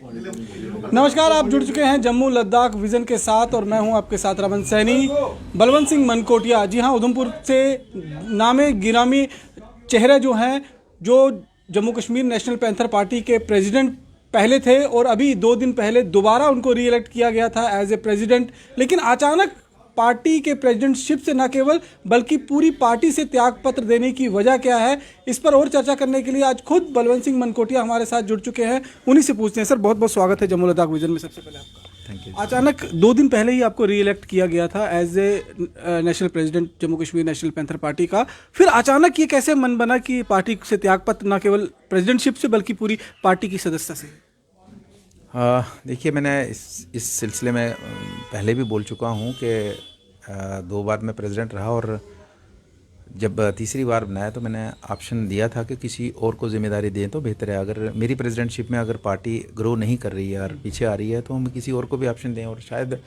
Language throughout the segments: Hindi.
नमस्कार, आप जुड़ चुके हैं जम्मू लद्दाख विजन के साथ और मैं हूं आपके साथ रमन सैनी। बलवंत सिंह मनकोटिया, जी हां, उधमपुर से नामे गिरामी चेहरे जो हैं, जो Jammu Kashmir national panther party के प्रेसिडेंट पहले थे और अभी 2 दिन पहले दोबारा उनको री इलेक्ट किया गया था एज ए प्रेसिडेंट। लेकिन अचानक पार्टी के प्रेसिडेंटशिप से न केवल बल्कि पूरी पार्टी से त्यागपत्र देने की वजह क्या है, इस पर और चर्चा करने के लिए आज खुद बलवंत सिंह मनकोटिया हमारे साथ जुड़ चुके हैं। उन्हीं से पूछते हैं। सर, बहुत बहुत स्वागत है जम्मू लद्दाख विजन में। सबसे पहले आपका थैंक यू। अचानक 2 दिन पहले ही आपको री इलेक्ट किया गया था as a national president Jammu Kashmir national panther party का। फिर अचानक ये कैसे मन बना कि पार्टी से त्यागपत्र न केवल प्रेसिडेंटशिप से बल्कि पूरी पार्टी की सदस्यता से? देखिए, मैंने इस सिलसिले में पहले भी बोल चुका हूँ कि 2 बार मैं प्रेसिडेंट रहा और जब तीसरी बार बनाया तो मैंने ऑप्शन दिया था कि किसी और को जिम्मेदारी दें तो बेहतर है। अगर मेरी प्रेसिडेंटशिप में अगर पार्टी ग्रो नहीं कर रही है और पीछे आ रही है तो हम किसी और को भी ऑप्शन दें। और शायद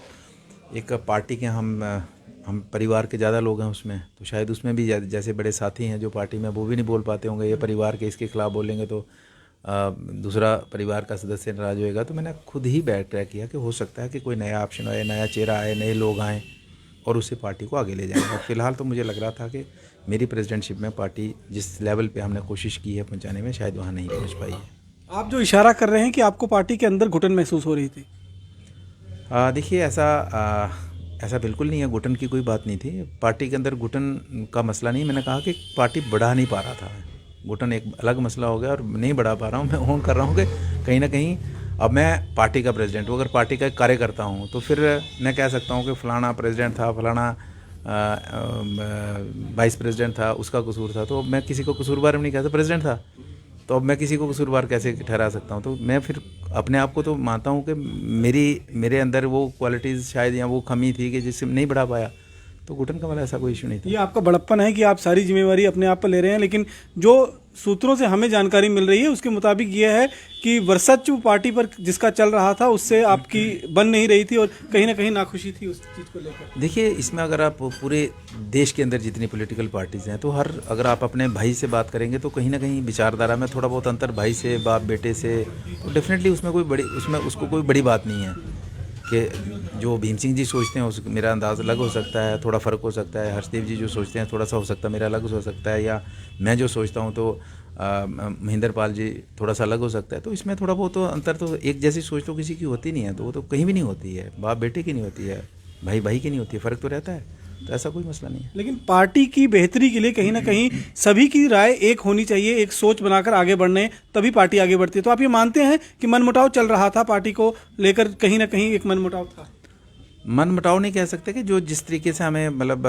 एक पार्टी के हम परिवार के ज़्यादा लोग हैं उसमें, तो शायद उसमें भी जैसे बड़े साथी हैं जो पार्टी में, वो भी नहीं बोल पाते होंगे। ये परिवार के इसके खिलाफ बोलेंगे तो दूसरा परिवार का सदस्य नाराज होएगा। तो मैंने खुद ही तय किया कि हो सकता है कि कोई नया ऑप्शन आए, नया चेहरा आए, नए लोग आएँ और उससे पार्टी को आगे ले जाएंगे। और फिलहाल तो मुझे लग रहा था कि मेरी प्रेसिडेंटशिप में पार्टी जिस लेवल पे हमने कोशिश की है पहुंचाने में, शायद वहाँ नहीं पहुंच पाई है। आप जो इशारा कर रहे हैं कि आपको पार्टी के अंदर घुटन महसूस हो रही थी? देखिए, ऐसा बिल्कुल नहीं है। घुटन की कोई बात नहीं थी। पार्टी के अंदर घुटन का मसला नहीं। मैंने कहा कि पार्टी बढ़ा नहीं पा रहा था। घुटन एक अलग मसला हो गया और नहीं बढ़ा पा रहा हूँ। मैं ओन कर रहा हूँ कि कहीं ना कहीं अब मैं पार्टी का प्रेसिडेंट हूँ, अगर पार्टी का एक कार्यकर्ता हूँ तो फिर मैं कह सकता हूँ कि फलाना प्रेसिडेंट था, फलाना वाइस प्रेसिडेंट था, उसका कसूर था। तो मैं किसी को कसूरवार नहीं कहता, प्रेसिडेंट था तो अब मैं किसी को कसूरवार कैसे ठहरा सकता हूँ? तो मैं फिर अपने आप को तो मानता हूँ कि मेरे अंदर वो क्वालिटीज़ शायद या वो कमी थी कि जिससे नहीं बढ़ा पाया। तो घुटन का वाला ऐसा कोई इशू नहीं था। ये आपका बड़प्पन है कि आप सारी जिम्मेवारी अपने आप पर ले रहे हैं। लेकिन जो सूत्रों से हमें जानकारी मिल रही है उसके मुताबिक ये है कि वर्चस्व पार्टी पर जिसका चल रहा था उससे आपकी बन नहीं रही थी और कहीं ना कहीं नाखुशी थी उस चीज़ को लेकर। देखिए, इसमें अगर आप पूरे देश के अंदर जितनी पॉलिटिकल पार्टीज़ हैं तो अगर आप अपने भाई से बात करेंगे तो कहीं ना कहीं विचारधारा में थोड़ा बहुत अंतर, भाई से, बाप बेटे से, तो डेफिनेटली उसको कोई बड़ी बात नहीं है कि जो भीम सिंह जी सोचते हैं उस मेरा अंदाज़ अलग हो सकता है, थोड़ा फ़र्क हो सकता है। हर्षदेव जी जो सोचते हैं थोड़ा सा हो सकता है मेरा अलग हो सकता है, या मैं जो सोचता हूँ तो महेंद्र पाल जी थोड़ा सा अलग हो सकता है। तो इसमें थोड़ा बहुत तो अंतर, तो एक जैसी सोच तो किसी की होती नहीं है, तो वो तो कहीं भी नहीं होती है। बाप बेटे की नहीं होती है, भाई भाई की नहीं होती है, फ़र्क तो रहता है। तो ऐसा कोई मसला नहीं है। लेकिन पार्टी की बेहतरी के लिए कहीं ना कहीं सभी की राय एक होनी चाहिए, एक सोच बनाकर आगे बढ़ने, तभी पार्टी आगे बढ़ती है। तो आप ये मानते हैं कि मनमुटाव चल रहा था पार्टी को लेकर, कहीं ना कहीं एक मनमुटाव था? मनमुटाव नहीं कह सकते कि जो जिस तरीके से हमें मतलब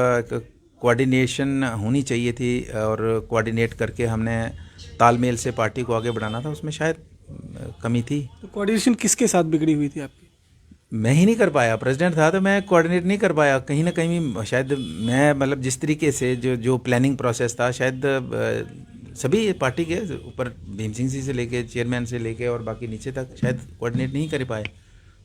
कोऑर्डिनेशन होनी चाहिए थी और कोऑर्डिनेट करके हमने तालमेल से पार्टी को आगे बढ़ाना था, उसमें शायद कमी थी। तो कोऑर्डिनेशन किसके साथ बिगड़ी हुई थी आपकी? मैं ही नहीं कर पाया। प्रेसिडेंट था तो मैं कोऑर्डिनेट नहीं कर पाया। कहीं ना कहीं शायद मैं मतलब जिस तरीके से जो प्लानिंग प्रोसेस था, शायद सभी पार्टी के ऊपर भीम सिंह जी से लेके चेयरमैन से लेके और बाकी नीचे तक शायद कोऑर्डिनेट नहीं कर पाए,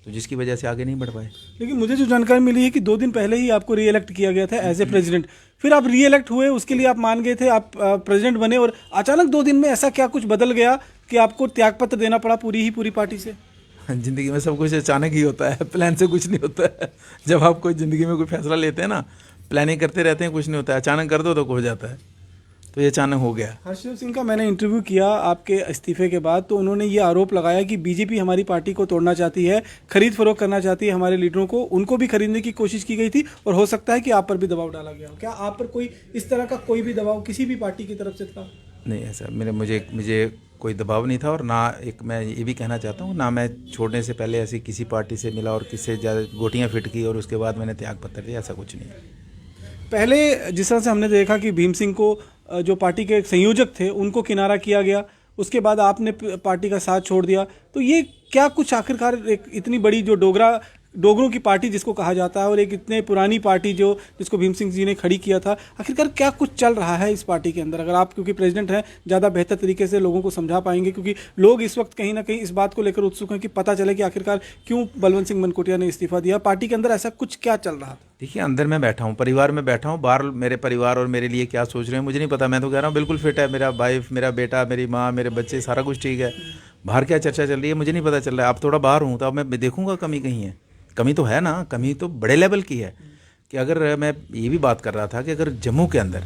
तो जिसकी वजह से आगे नहीं बढ़ पाए। लेकिन मुझे जो जानकारी मिली है कि 2 दिन पहले ही आपको री इलेक्ट किया गया था एज ए प्रेसिडेंट। फिर आप री इलेक्ट हुए, उसके लिए आप मान गए थे, आप प्रेसिडेंट बने और अचानक 2 दिन में ऐसा क्या कुछ बदल गया कि आपको त्यागपत्र देना पड़ा पूरी पार्टी से? ज़िंदगी में सब कुछ अचानक ही होता है, प्लान से कुछ नहीं होता है। जब आप कोई ज़िंदगी में कोई फैसला लेते हैं ना, प्लानिंग करते रहते हैं, कुछ नहीं होता है। अचानक कर दो तो हो जाता है, तो ये अचानक हो गया। हर्षदेव सिंह का मैंने इंटरव्यू किया आपके इस्तीफे के बाद, तो उन्होंने ये आरोप लगाया कि बीजेपी हमारी पार्टी को तोड़ना चाहती है, खरीद फरोख्त करना चाहती है हमारे लीडरों को, उनको भी खरीदने की कोशिश की गई थी और हो सकता है कि आप पर भी दबाव डाला गया हो। क्या आप पर कोई इस तरह का कोई भी दबाव किसी भी पार्टी की तरफ से था? नहीं, ऐसा मुझे कोई दबाव नहीं था। और ना, एक मैं ये भी कहना चाहता हूँ, ना मैं छोड़ने से पहले ऐसी किसी पार्टी से मिला और किससे ज़्यादा गोटियाँ फिट की और उसके बाद मैंने त्यागपत्र दिया, ऐसा कुछ नहीं। पहले जिस तरह से हमने देखा कि भीम सिंह को जो पार्टी के संयोजक थे उनको किनारा किया गया, उसके बाद आपने पार्टी का साथ छोड़ दिया, तो ये क्या कुछ आखिरकार एक इतनी बड़ी जो डोगरों की पार्टी जिसको कहा जाता है और एक इतने पुरानी पार्टी जिसको भीम सिंह जी ने खड़ी किया था, आखिरकार क्या कुछ चल रहा है इस पार्टी के अंदर? अगर आप, क्योंकि प्रेसिडेंट हैं, ज़्यादा बेहतर तरीके से लोगों को समझा पाएंगे, क्योंकि लोग इस वक्त कहीं ना कहीं इस बात को लेकर उत्सुक हैं कि पता चले कि आखिरकार क्यों बलवंत सिंह मनकोटिया ने इस्तीफा दिया, पार्टी के अंदर ऐसा कुछ क्या चल रहा था? देखिए अंदर मैं बैठा हूँ, परिवार में बैठा हूँ, बाहर मेरे परिवार और मेरे लिए क्या सोच रहे हैं मुझे नहीं पता। मैं तो कह रहा हूँ बिल्कुल फिट है मेरा वाइफ, मेरा बेटा, मेरी माँ, मेरे बच्चे, सारा कुछ ठीक है। बाहर क्या चर्चा चल रही है मुझे नहीं पता चल रहा है। अब थोड़ा बाहर हूँ तो अब मैं देखूंगा कमी कहीं है। कमी तो है ना, कमी तो बड़े लेवल की है। कि अगर मैं ये भी बात कर रहा था कि अगर जम्मू के अंदर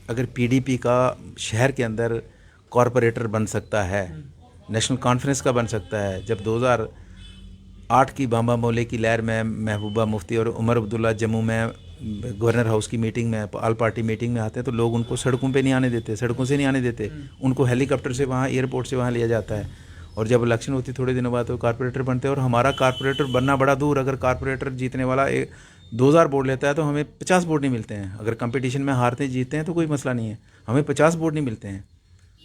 अगर पीडीपी का शहर के अंदर कॉरपोरेटर बन सकता है, नेशनल कॉन्फ्रेंस का बन सकता है। जब 2008 की बांबा मोले की लहर में महबूबा मुफ्ती और उमर अब्दुल्ला जम्मू में गवर्नर हाउस की मीटिंग में, ऑल पार्टी मीटिंग में आते हैं तो लोग उनको सड़कों पे नहीं आने देते, सड़कों से नहीं आने देते, उनको हेलीकॉप्टर से वहाँ एयरपोर्ट से वहाँ लिया जाता है। और जब इलेक्शन होती थोड़े दिनों बाद तो कॉरपोरेटर बनते हैं। और हमारा कॉरपोरेटर बनना बड़ा दूर, अगर कॉरपोरेटर जीतने वाला 2000 वोट लेता है तो हमें 50 वोट नहीं मिलते हैं। अगर कंपटीशन में हारते जीतते हैं तो कोई मसला नहीं है, हमें 50 वोट नहीं मिलते हैं।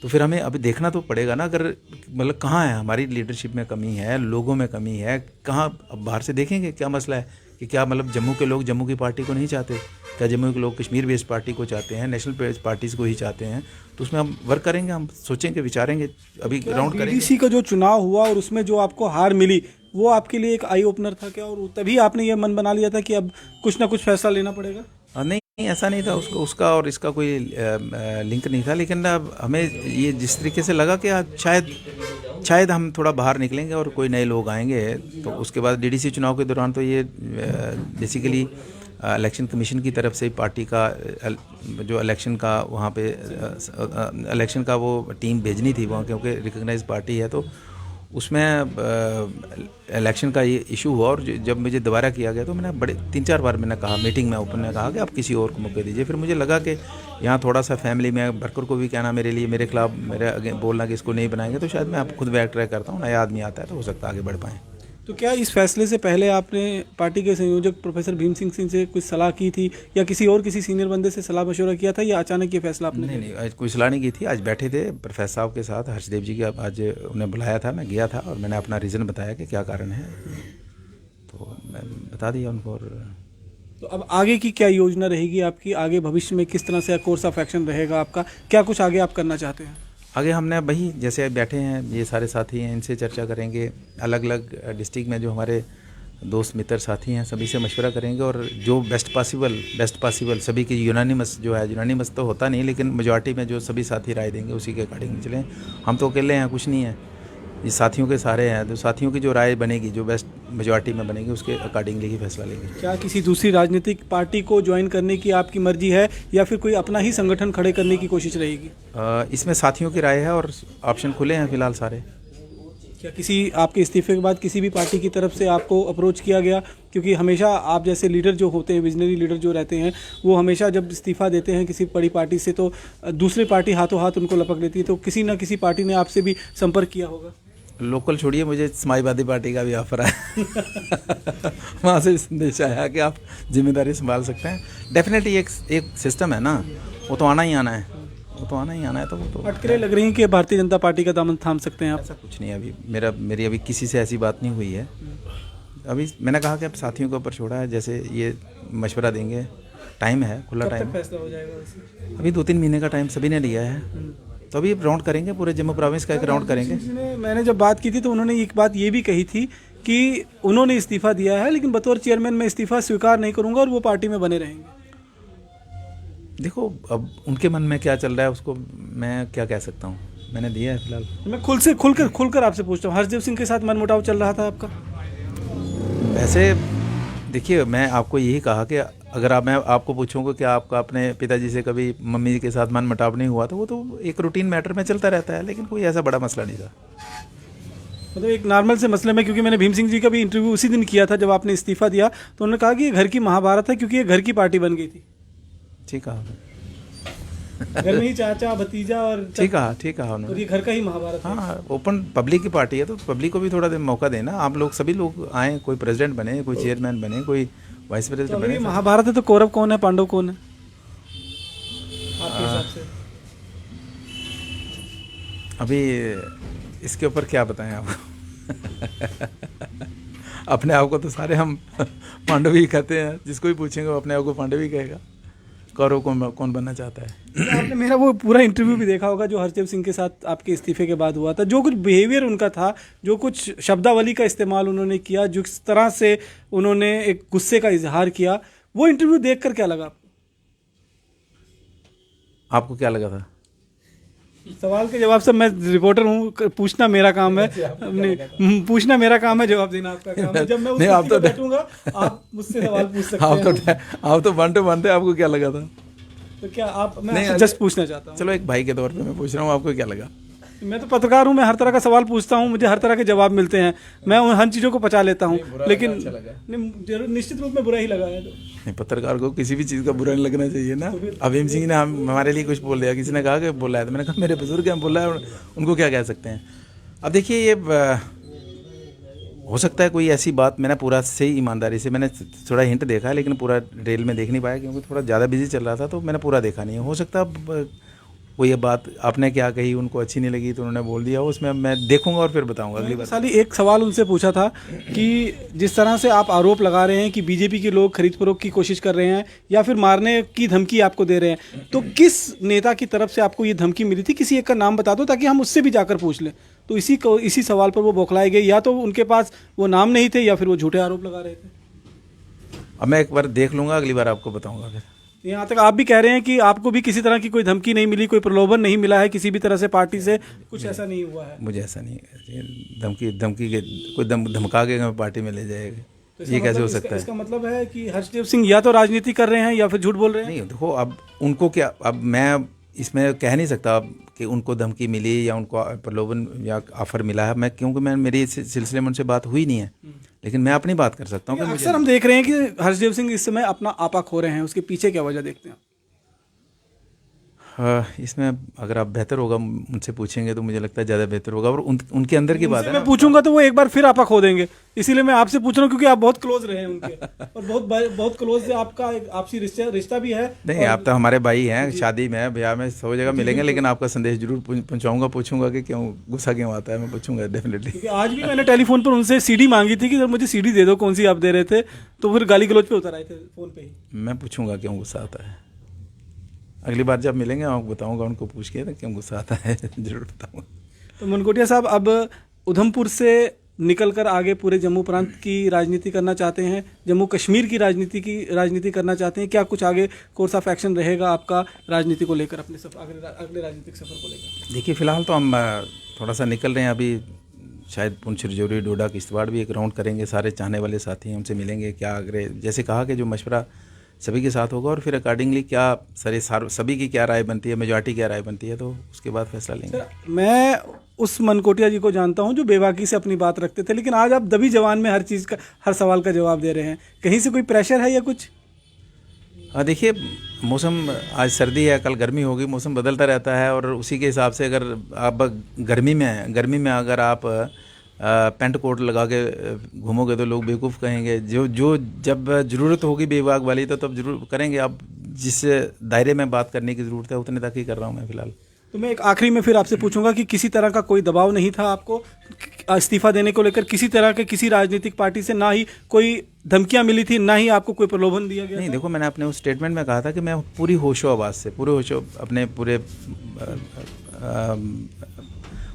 तो फिर हमें अभी देखना तो पड़ेगा ना, अगर मतलब कहाँ है हमारी लीडरशिप में कमी है, लोगों में कमी है, कहाँ। अब बाहर से देखेंगे क्या मसला है कि क्या मतलब जम्मू के लोग जम्मू की पार्टी को नहीं चाहते, क्या जम्मू के लोग कश्मीर बेस्ड पार्टी को चाहते हैं, नेशनल बेस्ड पार्टीज़ को ही चाहते हैं। तो उसमें हम वर्क करेंगे, हम सोचेंगे, विचारेंगे, अभी राउंड करेंगे। डीडीसी का जो चुनाव हुआ और उसमें जो आपको हार मिली वो आपके लिए एक आई ओपनर था क्या, और तभी आपने ये मन बना लिया था कि अब कुछ ना कुछ फैसला लेना पड़ेगा? नहीं, ऐसा नहीं था। उसका और इसका कोई लिंक नहीं था। लेकिन अब हमें ये जिस तरीके से लगा कि आज शायद हम थोड़ा बाहर निकलेंगे और कोई नए लोग आएंगे। तो उसके बाद डीडीसी चुनाव के दौरान तो ये बेसिकली इलेक्शन कमीशन की तरफ से पार्टी का जो इलेक्शन का वहाँ पे इलेक्शन का वो टीम भेजनी थी वहाँ, क्योंकि रिकग्नाइज पार्टी है। तो उसमें इलेक्शन का ये इशू हुआ और जब मुझे दोबारा किया गया तो मैंने बड़े 3-4 बार मैंने कहा, मीटिंग में ओपन ने कहा कि आप किसी और को मौके दीजिए। फिर मुझे लगा कि यहाँ थोड़ा सा फैमिली में बरकर को भी कहना मेरे लिए, मेरे खिलाफ मेरे बोलना कि इसको नहीं बनाएंगे, तो शायद मैं आप खुद बैक ट्रैक करता हूँ, नया आदमी आता है तो हो सकता है आगे बढ़ पाएँ। तो क्या इस फैसले से पहले आपने पार्टी के संयोजक प्रोफेसर भीम सिंह से कुछ सलाह की थी या किसी सीनियर बंदे से सलाह मशवरा किया था, या अचानक ये फैसला आपने? नहीं, आज कोई सलाह नहीं की थी। आज बैठे थे प्रोफेसर साहब के साथ, हर्षदेव जी का आज उन्हें बुलाया था, मैं गया था और मैंने अपना रीज़न बताया कि क्या कारण है, तो मैं बता दिया उनको। और तो अब आगे की क्या योजना रहेगी आपकी, आगे भविष्य में किस तरह से कोर्स ऑफ एक्शन रहेगा आपका, क्या कुछ आगे आप करना चाहते हैं? आगे हमने वही जैसे बैठे हैं ये सारे साथी हैं, इनसे चर्चा करेंगे। अलग अलग डिस्ट्रिक्ट में जो हमारे दोस्त मित्र साथी हैं सभी से मशवरा करेंगे और जो बेस्ट पॉसिबल सभी की यूनानिमस जो है, यूनानिमस तो होता नहीं लेकिन मेजॉरिटी में जो सभी साथी राय देंगे उसी के अकॉर्डिंग चलें। हम तो अकेले हैं, कुछ नहीं है, ये साथियों के सारे हैं। तो साथियों की जो राय बनेगी, जो बेस्ट मेजॉरिटी में बनेगी, उसके अकॉर्डिंगली ही फैसला लेंगे। क्या किसी दूसरी राजनीतिक पार्टी को ज्वाइन करने की आपकी मर्जी है या फिर कोई अपना ही संगठन खड़े करने की कोशिश रहेगी? इसमें साथियों की राय है और ऑप्शन खुले हैं फिलहाल सारे। क्या किसी आपके इस्तीफे के बाद किसी भी पार्टी की तरफ से आपको अप्रोच किया गया? क्योंकि हमेशा आप जैसे लीडर जो होते हैं, विजनरी लीडर जो रहते हैं, वो हमेशा जब इस्तीफा देते हैं किसी बड़ी पार्टी से तो दूसरी पार्टी हाथों हाथ उनको लपक लेती है। तो किसी न किसी पार्टी ने आपसे भी संपर्क किया होगा? लोकल छोड़िए, मुझे समाजवादी पार्टी का भी ऑफर है वहाँ से संदेश आया कि आप जिम्मेदारी संभाल सकते हैं। डेफिनेटली एक सिस्टम है ना, वो तो आना ही आना है, तो वो तो अटकलें लग रही हैं कि भारतीय जनता पार्टी का दामन थाम सकते हैं आप? ऐसा कुछ नहीं है अभी। मेरी अभी किसी से ऐसी बात नहीं हुई है। अभी मैंने कहा कि अब साथियों के ऊपर छोड़ा है, जैसे ये मशवरा देंगे, टाइम है, खुला टाइम। फैसला हो जाएगा वैसे? अभी 2-3 महीने का टाइम सभी ने लिया है, तो अभी राउंड करेंगे, पूरे जम्मू प्रोविंस का एक राउंड करेंगे। मैंने जब बात की थी तो उन्होंने एक बात ये भी कही थी कि उन्होंने इस्तीफा दिया है लेकिन बतौर चेयरमैन मैं इस्तीफा स्वीकार नहीं करूंगा और वो पार्टी में बने रहेंगे। देखो अब उनके मन में क्या चल रहा है उसको मैं क्या कह सकता हूँ, मैंने दिया है फिलहाल। मैं खुलकर आपसे पूछता हूँ, हर्षदेव सिंह के साथ मनमुटाव चल रहा था आपका? वैसे देखिए, मैं आपको यही कहा कि अगर मैं आपको पूछूंगा कि आपका अपने पिताजी से कभी मम्मी के साथ मनमुटाव नहीं हुआ, तो वो तो एक रूटीन मैटर में चलता रहता है, लेकिन कोई ऐसा बड़ा मसला नहीं था। मतलब एक नॉर्मल से मसले में, क्योंकि मैंने भीम सिंह जी का भी इंटरव्यू उसी दिन किया था जब आपने इस्तीफा दिया, तो उन्होंने कहा कि ये घर की महाभारत है क्योंकि ये घर की पार्टी बन गई थी। ठीक कहा, घर में ही चाचा भतीजा और ठीक कहा उन्होंने। और ये घर का ही महाभारत है। हाँ, ओपन पब्लिक की पार्टी है तो पब्लिक को भी थोड़ा देर मौका देना। आप लोग सभी लोग आए, कोई प्रेसिडेंट बने, कोई चेयरमैन बने, कोई वाइस प्रेसिडेंट बने। महाभारत है तो कौरव कौन है, पांडव कौन है आपके हिसाब से? अभी इसके ऊपर क्या बताएं आपको अपने आप को तो सारे हम पांडव ही कहते हैं, जिसको भी पूछेंगे वो अपने आप को पांडव ही कहेगा। कौरव कौन बनना चाहता है? आपने मेरा वो पूरा इंटरव्यू भी देखा होगा जो हर्षदेव सिंह के साथ आपके इस्तीफे के बाद हुआ था। जो कुछ बिहेवियर उनका था, जो कुछ शब्दावली का इस्तेमाल उन्होंने किया, जिस तरह से उन्होंने एक गुस्से का इजहार किया, वो इंटरव्यू देखकर क्या लगा आपको? आपको क्या लगा था? सवाल के जवाब से मैं रिपोर्टर हूँ, पूछना मेरा काम है। नहीं, पूछना मेरा काम है, जवाब देना आपका काम है। जब मैं उस आप कुर्सी तो पे बैठूंगा आप मुझसे सवाल पूछ सकते हैं। आप तो बनते बनते, आपको क्या लगा था? तो क्या आप, मैं नहीं, आपसे जस्ट पूछना चाहता हूँ। चलो एक भाई के तौर पे मैं पूछ रहा हूँ, आपको क्या लगा? मैं तो पत्रकार हूँ, मैं हर तरह का सवाल पूछता हूँ, मुझे हर तरह के जवाब मिलते हैं, मैं उन हर चीज़ों को पचा लेता हूँ। लेकिन नहीं, जरूर निश्चित रूप में बुरा ही लगा है। तो नहीं, पत्रकार को किसी भी चीज़ का बुरा नहीं लगना चाहिए ना। अभीम सिंह ने हमारे लिए कुछ बोल दिया, किसी ने कहा कि बोला है, तो मैंने कहा मेरे बुजुर्ग हैं, बोला है, उनको क्या कह सकते हैं। अब देखिए, ये हो सकता है कोई ऐसी बात, मैंने पूरा सही ईमानदारी से मैंने थोड़ा हिंट देखा है, लेकिन पूरा डिटेल में देख नहीं पाया क्योंकि थोड़ा ज़्यादा बिजी चल रहा था, तो मैंने पूरा देखा नहीं है। हो सकता है वो ये बात आपने क्या कही उनको अच्छी नहीं लगी तो उन्होंने बोल दिया, उसमें मैं देखूंगा और फिर बताऊंगा अगली बार। साली एक सवाल उनसे पूछा था कि जिस तरह से आप आरोप लगा रहे हैं कि बीजेपी के लोग खरीद फरोख्त की कोशिश कर रहे हैं या फिर मारने की धमकी आपको दे रहे हैं, तो किस नेता की तरफ से आपको ये धमकी मिली थी? किसी एक का नाम बता दो ताकि हम उससे भी जाकर पूछ लें। तो इसी सवाल पर वो बौखलाए गए, या तो उनके पास वो नाम नहीं थे या फिर वो झूठे आरोप लगा रहे थे। अब मैं एक बार देख लूंगा, अगली बार आपको बताऊंगा। फिर यहाँ तक आप भी कह रहे हैं कि आपको भी किसी तरह की कोई धमकी नहीं मिली, कोई प्रलोभन नहीं मिला है किसी भी तरह से पार्टी से, कुछ ऐसा नहीं हुआ है? मुझे ऐसा नहीं है, धमकी के कोई धमका के हमें पार्टी में ले जाएगा, तो ये कैसे हो सकता है? इसका मतलब है कि हर्षदेव सिंह या तो राजनीति कर रहे हैं या फिर झूठ बोल रहे हैं। नहीं देखो, अब उनको क्या, अब मैं इसमें कह नहीं सकता अब कि उनको धमकी मिली या उनको प्रलोभन या ऑफर मिला है, मैं क्योंकि मेरी इस सिलसिले में उनसे बात हुई नहीं है, लेकिन मैं अपनी बात कर सकता हूँ कि अक्सर हम देख रहे हैं कि हर्षदेव सिंह इस समय अपना आपा खो रहे हैं, उसके पीछे क्या वजह देखते हैं? इसमें अगर आप बेहतर होगा उनसे पूछेंगे तो मुझे लगता है ज़्यादा बेहतर होगा, और उनके अंदर की बात है। मैं पूछूंगा तो वो एक बार फिर आपा खो देंगे, इसीलिए मैं आपसे पूछ रहा हूँ क्योंकि आप बहुत क्लोज रहे हैं उनके और बहुत क्लोज से आपका एक आपसी रिश्ता भी है। नहीं, आप तो हमारे भाई हैं, शादी में ब्याह में सब जगह मिलेंगे, लेकिन आपका संदेश जरूर पहुंचाऊंगा, पूछूंगा कि क्यों गुस्सा क्यों आता है, मैं पूछूंगा डेफिनेटली। आज भी मैंने टेलीफोन पर उनसे सीडी मांगी थी कि सर मुझे सीडी दे दो, कौन सी आप दे रहे थे, तो फिर गाली गलौज पे उतर आए थे फोन पे ही। मैं पूछूंगा क्यों गुस्सा आता है, अगली बार जब मिलेंगे आपको बताऊंगा, उनको पूछ के क्यों गुस्सा आता है जरूर बताऊंगा। तो मनकोटिया साहब, अब उधमपुर से निकलकर आगे पूरे जम्मू प्रांत की राजनीति करना चाहते हैं, जम्मू कश्मीर की राजनीति करना चाहते हैं, क्या कुछ आगे कोर्स ऑफ एक्शन रहेगा आपका राजनीति को लेकर, अपने अगले राजनीतिक सफर को लेकर? देखिए, फिलहाल तो हम थोड़ा सा निकल रहे हैं, अभी शायद पुंछ, राजौरी, डोडा, किश्तवाड़ भी एक राउंड करेंगे, सारे चाहने वाले साथी हमसे मिलेंगे, क्या आगे जैसे कहा कि जो मशवरा सभी के साथ होगा और फिर अकॉर्डिंगली क्या सभी की क्या राय बनती है, मेजॉरिटी क्या राय बनती है, तो उसके बाद फैसला लेंगे। मैं उस मनकोटिया जी को जानता हूं जो बेबाकी से अपनी बात रखते थे, लेकिन आज आप दबी जवान में हर चीज़ का, हर सवाल का जवाब दे रहे हैं, कहीं से कोई प्रेशर है या कुछ? देखिए, मौसम आज सर्दी है, कल गर्मी होगी, मौसम बदलता रहता है, और उसी के हिसाब से अगर आप गर्मी में अगर आप पेंट कोट लगा के घूमोगे तो लोग बेवकूफ़ कहेंगे, जो जब ज़रूरत होगी बेबाक वाली तो तब जरूर करेंगे। आप जिस दायरे में बात करने की ज़रूरत है उतने तक ही कर रहा हूँ मैं फ़िलहाल। तो मैं एक आखिरी में फिर आपसे पूछूंगा कि किसी तरह का कोई दबाव नहीं था आपको इस्तीफा देने को लेकर, किसी तरह के किसी राजनीतिक पार्टी से, ना ही कोई धमकियां मिली थी, ना ही आपको कोई प्रलोभन दिया गया? नहीं, देखो, मैंने अपने उस स्टेटमेंट में कहा था कि मैं पूरी होशो आवाज़ से, अपने पूरे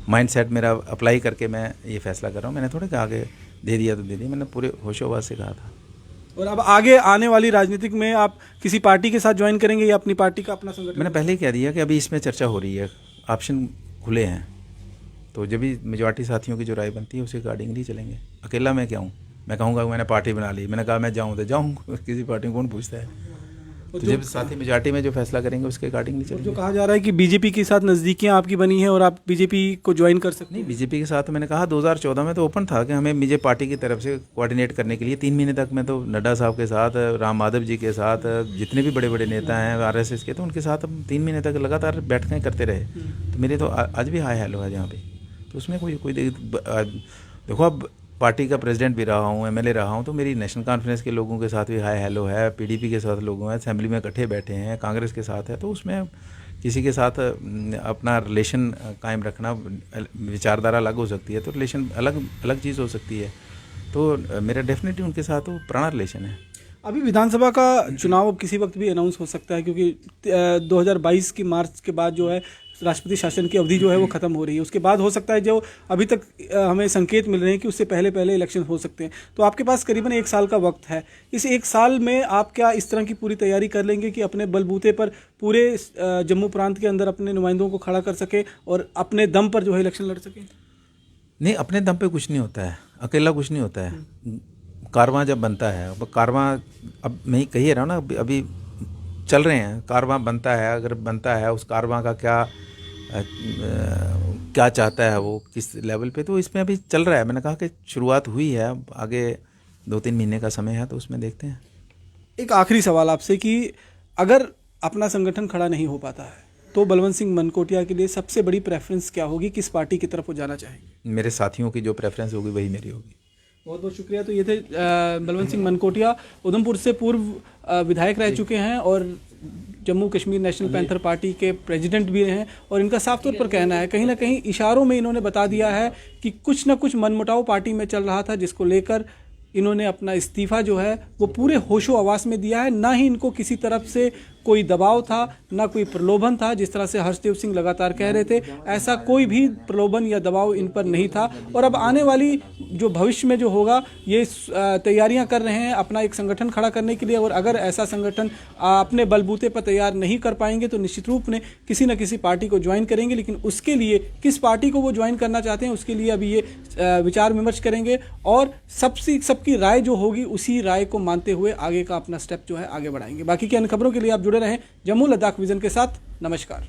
माइंडसेट मेरा अप्लाई करके मैं ये फैसला कर रहा हूँ। मैंने थोड़ा कहा कि दे दिया तो दे दिया, मैंने पूरे होशो आवाज़ से कहा था। और अब आगे आने वाली राजनीतिक में आप किसी पार्टी के साथ ज्वाइन करेंगे या अपनी पार्टी का अपना संगठन? मैंने पहले ही कह दिया कि अभी इसमें चर्चा हो रही है, ऑप्शन खुले हैं, तो जब भी मेजॉरिटी साथियों की जो राय बनती है उसी अकॉर्डिंगली चलेंगे। अकेला मैं क्या हूँ, मैं कहूँगा मैंने पार्टी बना ली, मैंने कहा मैं जाऊँ तो जाऊँ, किसी पार्टी में कौन पूछता है? तो जब साथी मेजॉरिटी में जो फैसला करेंगे उसके अकॉर्डिंगली चलेंगे। जो कहा जा रहा है कि बीजेपी के साथ नज़दीकियां आपकी बनी हैं और आप बीजेपी को ज्वाइन कर सकते हैं? नहीं, बीजेपी के साथ मैंने कहा 2014 में तो ओपन था कि हमें मुझे पार्टी की तरफ से कोऑर्डिनेट करने के लिए 3 महीने तक मैं तो नड्डा साहब के साथ, राम माधव जी के साथ, जितने भी बड़े बड़े नेता हैं आरएसएस के, तो उनके साथ हम 3 महीने तक लगातार बैठकें करते रहे। तो मेरे तो आज भी हाई हेलो है जहाँ पे, तो उसमें कोई देखो, अब पार्टी का प्रेसिडेंट भी रहा हूँ, एमएलए रहा हूँ, तो मेरी नेशनल कॉन्फ्रेंस के लोगों के साथ भी हाई हेलो है, पीडीपी के साथ लोगों है, असेंबली में इकट्ठे बैठे हैं, कांग्रेस के साथ है, तो उसमें किसी के साथ अपना रिलेशन कायम रखना, विचारधारा अलग हो सकती है तो रिलेशन अलग चीज़ हो सकती है, तो मेरा डेफिनेटली उनके साथ तो पुराना रिलेशन है। अभी विधानसभा का चुनाव किसी वक्त भी अनाउंस हो सकता है, क्योंकि 2022 की मार्च के बाद जो है राष्ट्रपति शासन की अवधि जो है वो खत्म हो रही है, उसके बाद हो सकता है, जो अभी तक हमें संकेत मिल रहे हैं कि उससे पहले पहले इलेक्शन हो सकते हैं। तो आपके पास करीबन 1 साल का वक्त है। इस 1 साल में आप क्या इस तरह की पूरी तैयारी कर लेंगे कि अपने बलबूते पर पूरे जम्मू प्रांत के अंदर अपने नुमाइंदों को खड़ा कर सके और अपने दम पर जो है इलेक्शन लड़ सके? नहीं, अपने दम पे कुछ नहीं होता है, अकेला कुछ नहीं होता है। कारवां जब बनता है, अब कारवां, अब मैं ही कही रहा हूँ ना, अभी चल रहे हैं, कारवां बनता है, अगर बनता है उस कारवां का क्या चाहता है वो, किस लेवल पे, तो इसमें अभी चल रहा है। मैंने कहा कि शुरुआत हुई है, अब आगे 2-3 महीने का समय है, तो उसमें देखते हैं। एक आखिरी सवाल आपसे कि अगर अपना संगठन खड़ा नहीं हो पाता है तो बलवंत सिंह मनकोटिया के लिए सबसे बड़ी प्रेफरेंस क्या होगी, किस पार्टी की तरफ वो जाना चाहेंगे? मेरे साथियों की जो प्रेफरेंस होगी वही मेरी होगी। बहुत बहुत शुक्रिया। तो ये थे बलवंत सिंह मनकोटिया, उधमपुर से पूर्व विधायक रह चुके हैं और Jammu Kashmir national panther party के प्रेसिडेंट भी हैं। और इनका साफ तौर पर कहना है, कहीं ना कहीं इशारों में इन्होंने बता दिया है कि कुछ ना कुछ मनमुटाव पार्टी में चल रहा था, जिसको लेकर इन्होंने अपना इस्तीफा जो है वो पूरे होशो हवास में दिया है। ना ही इनको किसी तरफ से कोई दबाव था, ना कोई प्रलोभन था, जिस तरह से हर्षदेव सिंह लगातार कह रहे थे, ऐसा कोई भी प्रलोभन या दबाव इन पर नहीं था। और अब आने वाली जो भविष्य में जो होगा, ये तैयारियां कर रहे हैं अपना एक संगठन खड़ा करने के लिए। और अगर ऐसा संगठन अपने बलबूते पर तैयार नहीं कर पाएंगे तो निश्चित रूप में किसी न किसी पार्टी को ज्वाइन करेंगे। लेकिन उसके लिए किस पार्टी को वो ज्वाइन करना चाहते हैं, उसके लिए अभी ये विचार विमर्श करेंगे और सबकी राय जो होगी उसी राय को मानते हुए आगे का अपना स्टेप जो है आगे बढ़ाएंगे। बाकी की अन्य खबरों के लिए आप जुड़े रहें जम्मू लद्दाख विजन के साथ। नमस्कार।